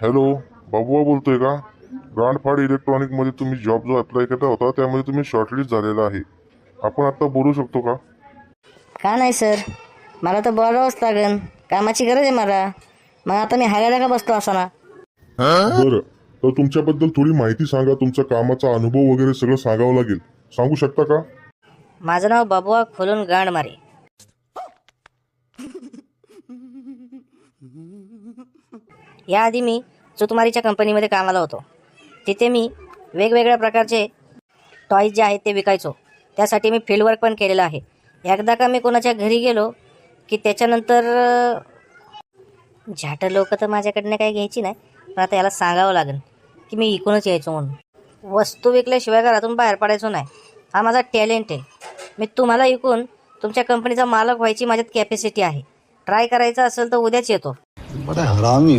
Hello, बाबुआ बोलतोय का? ग्रँडफाड इलेक्ट्रॉनिकमध्ये तुम्ही जॉब जो अप्लाय केला होता त्यामध्ये तुम्ही शॉर्टलिस्ट झालेला आहे. आपण आता बोलू शकतो का? का नाही सर, मला तर बोलावंच लागेल. कामाची गरज आहे मला. मग आता मी हागायला का बसतो असा ना? बरं, तर तुमच्याबद्दल थोडी माहिती सांगा. तुमचा कामाचा अनुभव वगैरे सगळं सांगावं लागेल. सांगू शकता का? माझं नाव बाबुआ खोलून गांड मारे. याआधी मी चुतमारीच्या कंपनीमध्ये कामाला होतो. तिथे मी वेगवेगळ्या प्रकारचे टॉईज जे आहेत ते विकायचो. त्यासाठी मी फील्डवर्क पण केलेलं आहे. एकदा का मी कोणाच्या घरी गेलो की त्याच्यानंतर झाटं लोक तर माझ्याकडनं काही घ्यायची नाही. पण आता याला सांगावं लागेल की मी इकूनच यायचो म्हणून. वस्तू विकल्याशिवाय घरातून बाहेर पडायचो नाही. हा माझा टॅलेंट आहे. मी तुम्हाला इकून तुमच्या कंपनीचा मालक व्हायची माझ्यात कॅपॅसिटी आहे. ट्राय करायचं असेल तर उद्याच येतो. बड़ा हरामी